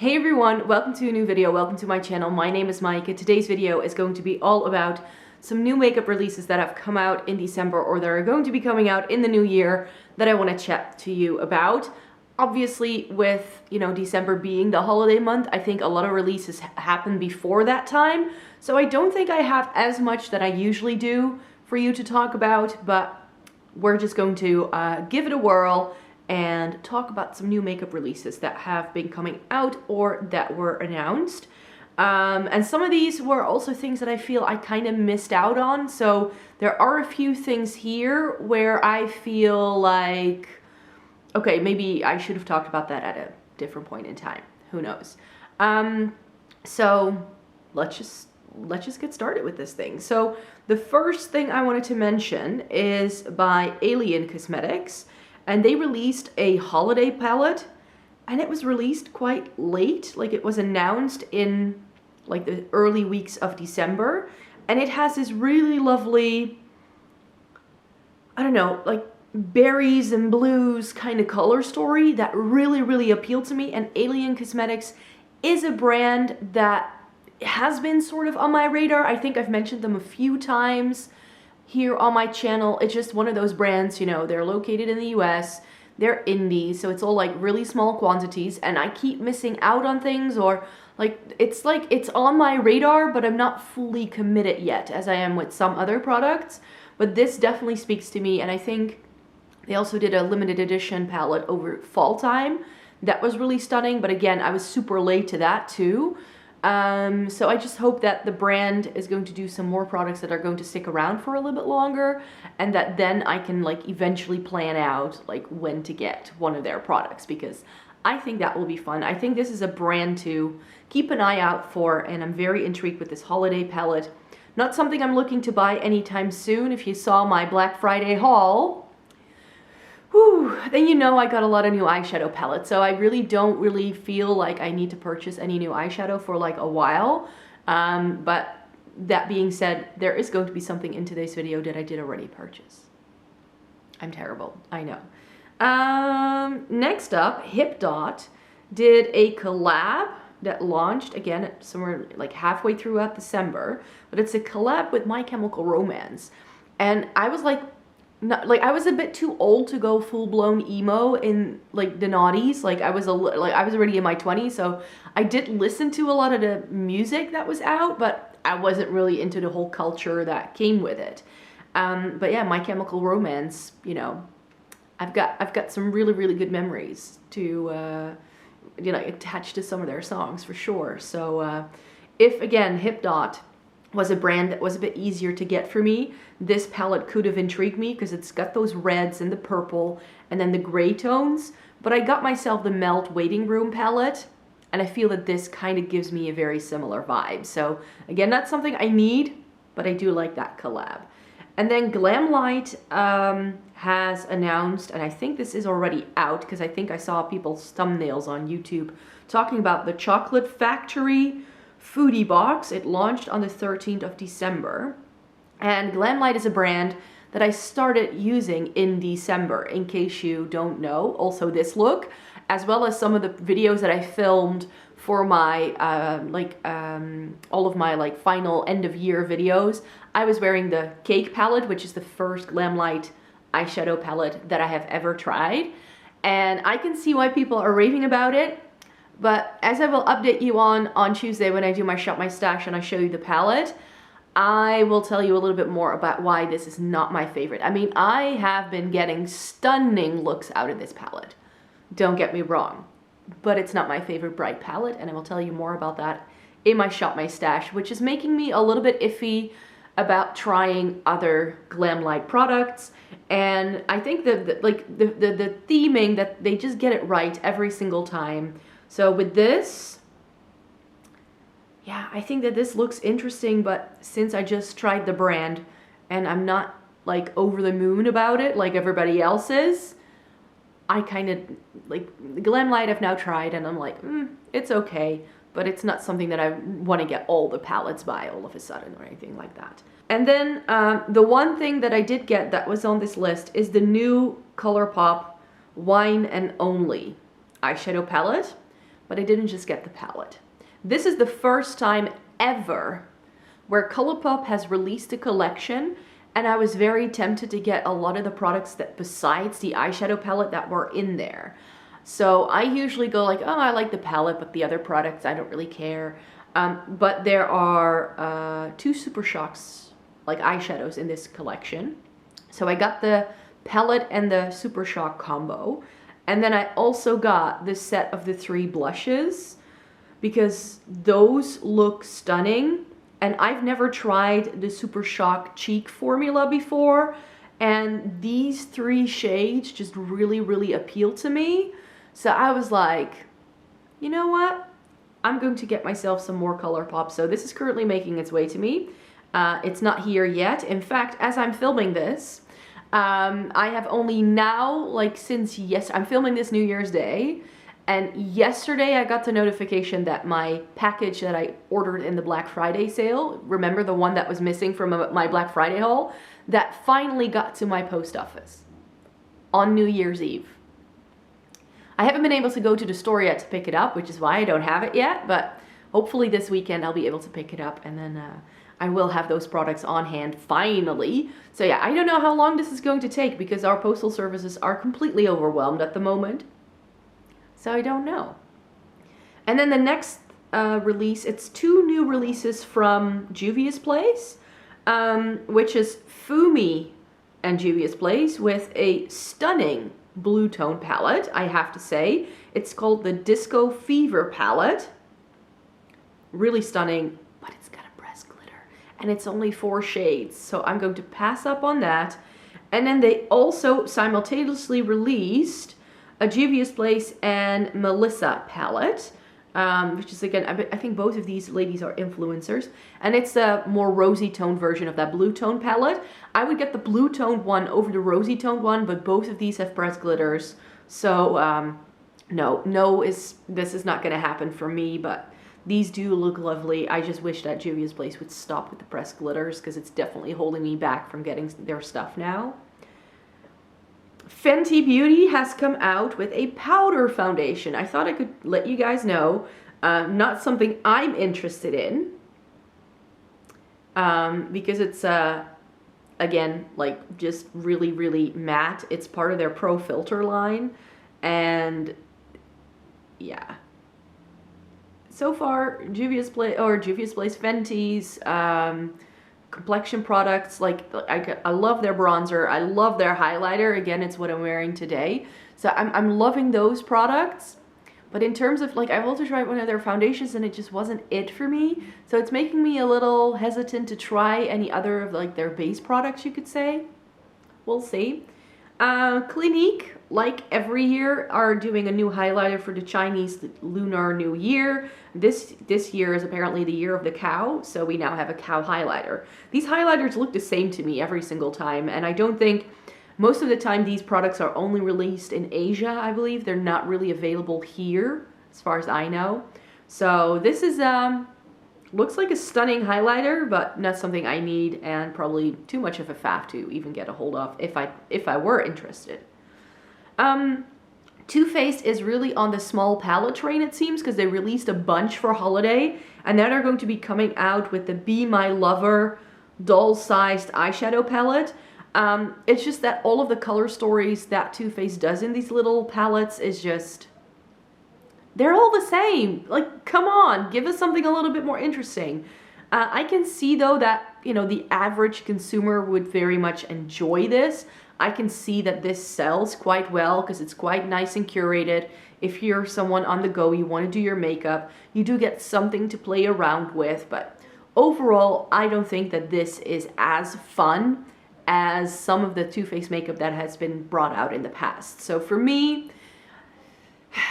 Hey everyone, welcome to a new video, welcome to my channel. My name is Maaike. Today's video is going to be all about some new makeup releases that have come out in December or that are going to be coming out in the new year that I want to chat to you about. Obviously with, December being the holiday month, I think a lot of releases happen before that time. So I don't think I have as much that I usually do for you to talk about, but we're just going to give it a whirl and talk about some new makeup releases that have been coming out or that were announced. And some of these were also things that I feel I kind of missed out on. So there are a few things here where I feel like, okay, maybe I should have talked about that at a different point in time. Who knows? So let's just get started with this thing. So the first thing I wanted to mention is by Alien Cosmetics. And they released a holiday palette, and it was released quite late. Like, it was announced in like the early weeks of December, and it has this really lovely, I don't know, like berries and blues kind of color story that really appealed to me. And Alien Cosmetics is a brand that has been sort of on my radar. I think I've mentioned them a few times here on my channel. It's just one of those brands, they're located in the US, they're indie, so it's all like really small quantities, and I keep missing out on things, or it's on my radar, but I'm not fully committed yet, as I am with some other products. But this definitely speaks to me, and I think they also did a limited edition palette over fall time that was really stunning, but again, I was super late to that too. So I just hope that the brand is going to do some more products that are going to stick around for a little bit longer, and that then I can eventually plan out when to get one of their products, because I think that will be fun. I think this is a brand to keep an eye out for, and I'm very intrigued with this holiday palette. Not something I'm looking to buy anytime soon. If you saw my Black Friday haul, then I got a lot of new eyeshadow palettes, so I don't feel like I need to purchase any new eyeshadow for a while. But that being said, there is going to be something in today's video that I did already purchase. I'm terrible, I know. Next up, Hipdot did a collab that launched again somewhere halfway throughout December, but it's a collab with My Chemical Romance, and I was I was a bit too old to go full-blown emo in the noughties. I was already in my 20s, so I did listen to a lot of the music that was out, but I wasn't really into the whole culture that came with it. But yeah, My Chemical Romance, I've got some really good memories to attached to some of their songs for sure. So if again Hipdot was a brand that was a bit easier to get for me, this palette could have intrigued me because it's got those reds and the purple and then the gray tones. But I got myself the Melt Waiting Room palette, and I feel that this kind of gives me a very similar vibe. So again, not something I need, but I do like that collab. And then Glamlight has announced, and I think this is already out because I think I saw people's thumbnails on YouTube talking about the Chocolate Factory Foodie Box. It launched on the 13th of December. And Glamlight is a brand that I started using in December, in case you don't know. Also this look, as well as some of the videos that I filmed for my, all of my final end of year videos. I was wearing the Cake palette, which is the first Glamlight eyeshadow palette that I have ever tried. And I can see why people are raving about it. But as I will update you on Tuesday when I do my Shop My Stash and I show you the palette, I will tell you a little bit more about why this is not my favorite. I mean, I have been getting stunning looks out of this palette. Don't get me wrong. But it's not my favorite bright palette, and I will tell you more about that in my Shop My Stash, which is making me a little bit iffy about trying other Glamlight products. And I think the theming, that they just get it right every single time. So with this, yeah, I think that this looks interesting, but since I just tried the brand and I'm not over the moon about it like everybody else is, I kind of Glamlight I've now tried and I'm it's okay, but it's not something that I want to get all the palettes by all of a sudden or anything like that. And then the one thing that I did get that was on this list is the new Colourpop Wine and Only eyeshadow palette but I didn't just get the palette. This is the first time ever where Colourpop has released a collection, and I was very tempted to get a lot of the products that besides the eyeshadow palette that were in there. So I usually go like, oh, I like the palette, but the other products, I don't really care. But there are 2 Super Shocks, like eyeshadows in this collection. So I got the palette and the Super Shock combo. And then I also got the set of the 3 blushes because those look stunning. And I've never tried the Super Shock cheek formula before. And these 3 shades just really, really appeal to me. So I was like, you know what? I'm going to get myself some more Colourpop. So this is currently making its way to me. It's not here yet. In fact, as I'm filming this, I have only now, like since I'm filming this New Year's Day. And yesterday I got the notification that my package that I ordered in the Black Friday sale, remember the one that was missing from my Black Friday haul, that finally got to my post office on New Year's Eve. I haven't been able to go to the store yet to pick it up, which is why I don't have it yet, but hopefully this weekend I'll be able to pick it up, and then I will have those products on hand finally. So yeah, I don't know how long this is going to take because our postal services are completely overwhelmed at the moment. So I don't know. And then the next release, it's 2 new releases from Juvia's Place, which is Fumi and Juvia's Place with a stunning blue tone palette, I have to say. It's called the Disco Fever palette. Really stunning, but it's got a pressed glitter. And it's only 4 shades, so I'm going to pass up on that. And then they also simultaneously released a Juvia's Place and Melissa palette, which is, again, I think both of these ladies are influencers, and it's a more rosy toned version of that blue tone palette. I would get the blue toned one over the rosy toned one, but both of these have pressed glitters, so this is not going to happen for me, but these do look lovely. I just wish that Juvia's Place would stop with the pressed glitters because it's definitely holding me back from getting their stuff now. Fenty Beauty has come out with a powder foundation. I thought I could let you guys know. Not something I'm interested in. Because it's, again, like just really, really matte. It's part of their Pro Filter line. And yeah. So far, Juvia's Place, Fenty's, complexion products, like I love their bronzer, I love their highlighter. Again, it's what I'm wearing today, so I'm loving those products. But in terms of, like, I've also tried one of their foundations and it just wasn't it for me, so it's making me a little hesitant to try any other of, like, their base products, you could say. We'll see. Clinique, like every year, are doing a new highlighter for the Chinese Lunar New Year. This year is apparently the year of the cow, so we now have a cow highlighter. These highlighters look the same to me every single time, and I don't think, most of the time these products are only released in Asia, I believe. They're not really available here, as far as I know. So this is, looks like a stunning highlighter, but not something I need, and probably too much of a faff to even get a hold of if I were interested. Too Faced is really on the small palette train, it seems, because they released a bunch for holiday, and now they're going to be coming out with the Be My Lover doll-sized eyeshadow palette. It's just that all of the color stories that Too Faced does in these little palettes is just, they're all the same. Like, come on, give us something a little bit more interesting. I can see, though, that, you know, the average consumer would very much enjoy this. I can see that this sells quite well because it's quite nice and curated. If you're someone on the go, you want to do your makeup, you do get something to play around with. But overall, I don't think that this is as fun as some of the Too Faced makeup that has been brought out in the past. So for me,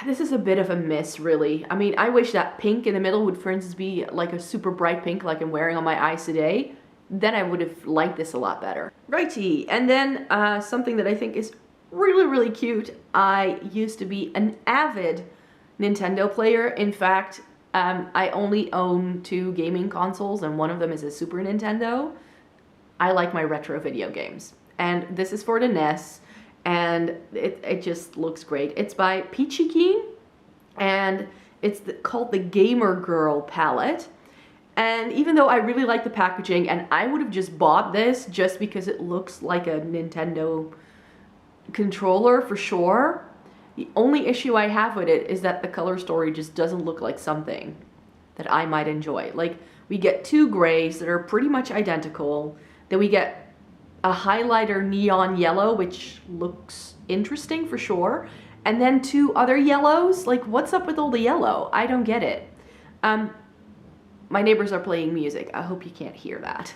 this is a bit of a miss, really. I mean, I wish that pink in the middle would, for instance, be like a super bright pink like I'm wearing on my eyes today. Then I would have liked this a lot better. Righty, and then something that I think is really, really cute. I used to be an avid Nintendo player. In fact, I only own 2 gaming consoles, and one of them is a Super Nintendo. I like my retro video games. And this is for the NES. And it just looks great. It's by Peachy Key, and It's called the Gamer Girl palette. And even though I really like the packaging, and I would have just bought this just because it looks like a Nintendo controller for sure, the only issue I have with it is that the color story just doesn't look like something that I might enjoy. Like, we get two grays that are pretty much identical. Then we get a highlighter neon yellow, which looks interesting for sure. And then two other yellows. Like, what's up with all the yellow? I don't get it. My neighbors are playing music. I hope you can't hear that.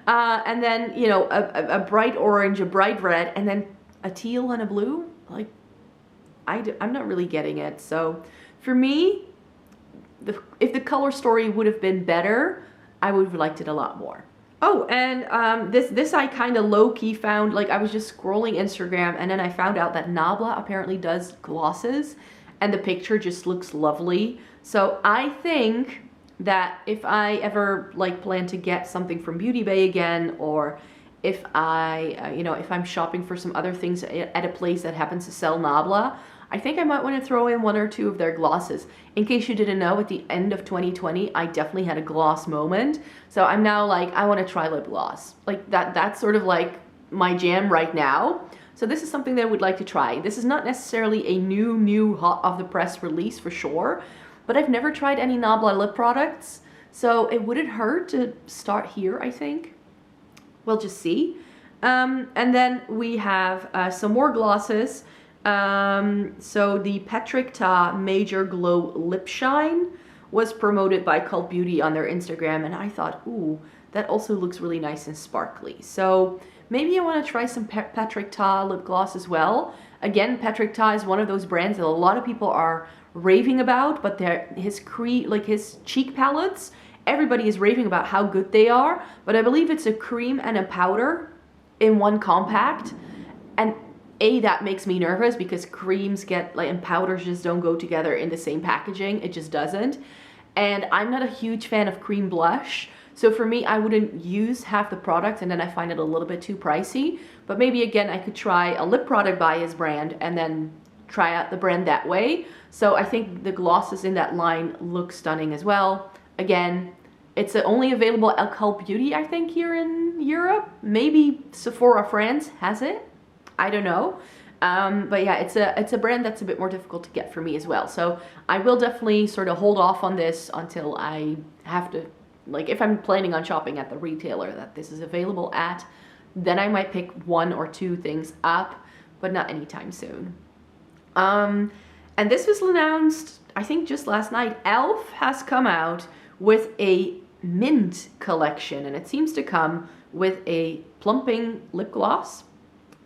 And then, you know, a bright orange, a bright red, and then a teal and a blue. Like, I'm not really getting it. So for me, if the color story would have been better, I would have liked it a lot more. Oh, and this I kind of low-key found. Like, I was just scrolling Instagram, and then I found out that Nabla apparently does glosses, and the picture just looks lovely. So I think that if I ever like plan to get something from Beauty Bay again, or if I, you know, if I'm shopping for some other things at a place that happens to sell Nabla, I think I might want to throw in one or two of their glosses. In case you didn't know, at the end of 2020, I definitely had a gloss moment. So I'm now like, I want to try lip gloss. Like that's sort of like my jam right now. So this is something that I would like to try. This is not necessarily a new hot off the press release for sure, but I've never tried any Nabla lip products. So it wouldn't hurt to start here, I think. We'll just see. And then we have some more glosses. So the Patrick Ta Major Glow Lip Shine was promoted by Cult Beauty on their Instagram, and I thought, ooh, that also looks really nice and sparkly. So maybe I want to try some Patrick Ta lip gloss as well. Again, Patrick Ta is one of those brands that a lot of people are raving about, but his cheek palettes, everybody is raving about how good they are, but I believe it's a cream and a powder in one compact, and that makes me nervous because creams and powders just don't go together in the same packaging. It just doesn't. And I'm not a huge fan of cream blush. So for me, I wouldn't use half the product, and then I find it a little bit too pricey. But maybe again, I could try a lip product by his brand and then try out the brand that way. So I think the glosses in that line look stunning as well. Again, it's only available at Cult Beauty, I think, here in Europe. Maybe Sephora France has it. I don't know. But yeah, it's a brand that's a bit more difficult to get for me as well. So I will definitely sort of hold off on this until I have to, like, if I'm planning on shopping at the retailer that this is available at, then I might pick one or two things up, but not anytime soon. And this was announced, I think, just last night. e.l.f. has come out with a mint collection, and it seems to come with a plumping lip gloss.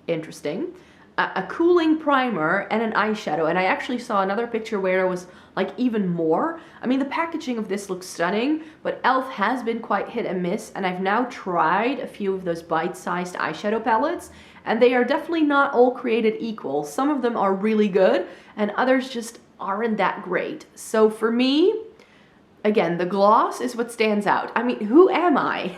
Interesting. A cooling primer and an eyeshadow. And I actually saw another picture where there was like even more. I mean, the packaging of this looks stunning, but e.l.f. has been quite hit and miss, and I've now tried a few of those bite-sized eyeshadow palettes, and they are definitely not all created equal. Some of them are really good, and others just aren't that great. So for me, again, the gloss is what stands out. I mean, who am I?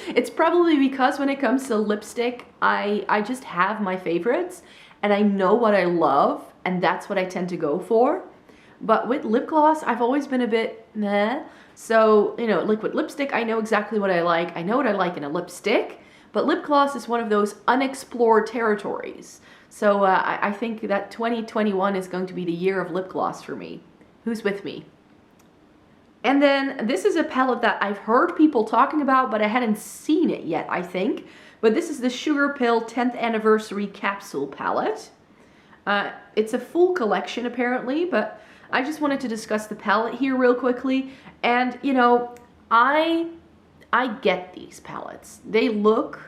It's probably because when it comes to lipstick, I just have my favorites, and I know what I love, and that's what I tend to go for. But with lip gloss, I've always been a bit meh. So, you know, liquid lipstick, I know exactly what I like. I know what I like in a lipstick, but lip gloss is one of those unexplored territories. So I think that 2021 is going to be the year of lip gloss for me. Who's with me? And then this is a palette that I've heard people talking about, but I hadn't seen it yet, I think. But this is the Sugarpill 10th Anniversary Capsule Palette. It's a full collection, apparently, but I just wanted to discuss the palette here real quickly. And, you know, I get these palettes. They look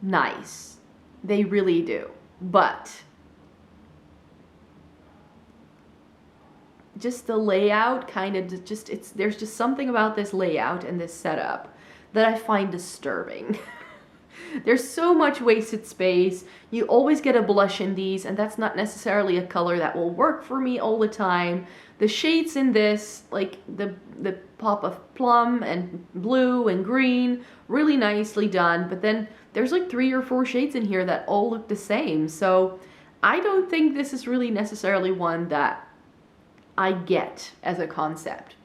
nice. They really do. But just the layout kind of there's just something about this layout and this setup that I find disturbing. There's so much wasted space. You always get a blush in these, and that's not necessarily a color that will work for me all the time. The shades in this, like the pop of plum and blue and green, really nicely done, but then there's like 3 or 4 shades in here that all look the same. So I don't think this is really necessarily one that I get as a concept.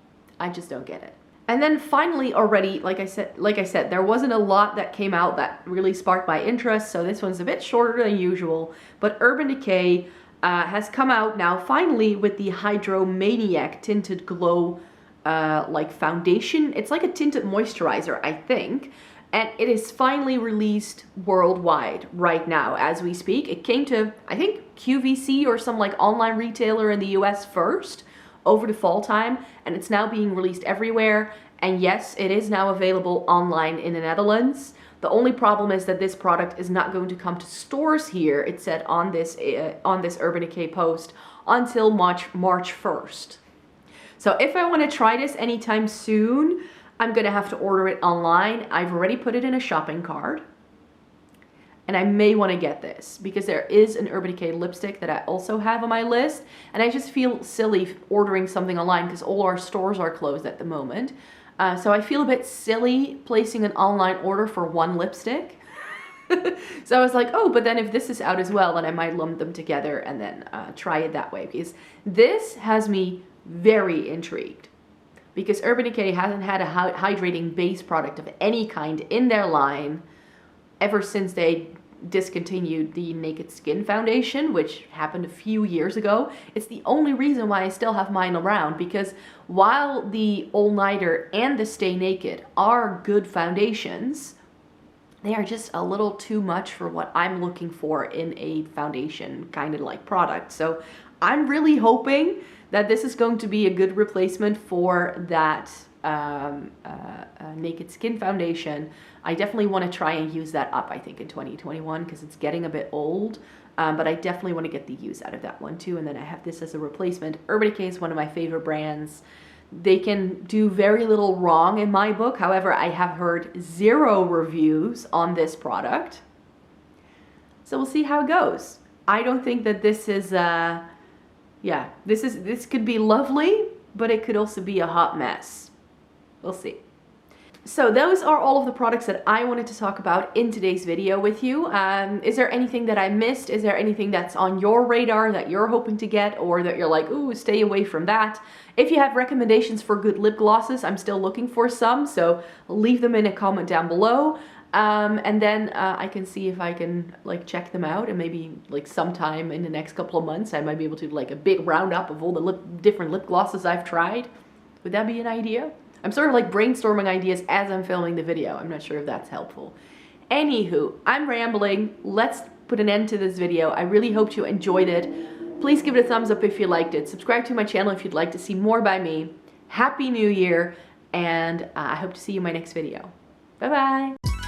I just don't get it. And then finally already, like I said, there wasn't a lot that came out that really sparked my interest, so this one's a bit shorter than usual. But Urban Decay has come out now finally with the Hydromaniac Tinted Glow like foundation. It's like a tinted moisturizer, I think. And it is finally released worldwide right now as we speak. It came to, I think, QVC or some like online retailer in the US first over the fall time, and it's now being released everywhere. And yes, it is now available online in the Netherlands. The only problem is that this product is not going to come to stores here, it said on this Urban Decay post, until March 1st. So if I want to try this anytime soon, I'm gonna have to order it online. I've already put it in a shopping cart. And I may want to get this because there is an Urban Decay lipstick that I also have on my list. And I just feel silly ordering something online because all our stores are closed at the moment. So I feel a bit silly placing an online order for one lipstick. So I was like, oh, but then if this is out as well, then I might lump them together and then try it that way. Because this has me very intrigued. Because Urban Decay hasn't had a hydrating base product of any kind in their line ever since they discontinued the Naked Skin foundation, which happened a few years ago. It's the only reason why I still have mine around, because while the All Nighter and the Stay Naked are good foundations, they are just a little too much for what I'm looking for in a foundation kind of like product. So I'm really hoping that this is going to be a good replacement for that Naked Skin foundation. I definitely want to try and use that up, I think, in 2021 because it's getting a bit old. But I definitely want to get the use out of that one too. And then I have this as a replacement. Urban Decay is one of my favorite brands. They can do very little wrong in my book. However, I have heard 0 reviews on this product. So we'll see how it goes. I don't think that this is, yeah, this could be lovely, but it could also be a hot mess. We'll see. So those are all of the products that I wanted to talk about in today's video with you. Is there anything that I missed? Is there anything that's on your radar that you're hoping to get, or that you're like, ooh, stay away from that? If you have recommendations for good lip glosses, I'm still looking for some, so leave them in a comment down below. And then I can see if I can like check them out, and maybe like sometime in the next couple of months I might be able to do like a big roundup of all the different lip glosses I've tried. Would that be an idea? I'm sort of like brainstorming ideas as I'm filming the video. I'm not sure if that's helpful. Anywho, I'm rambling. Let's put an end to this video. I really hope you enjoyed it. Please give it a thumbs up if you liked it. Subscribe to my channel if you'd like to see more by me. Happy New Year, and I hope to see you in my next video. Bye-bye.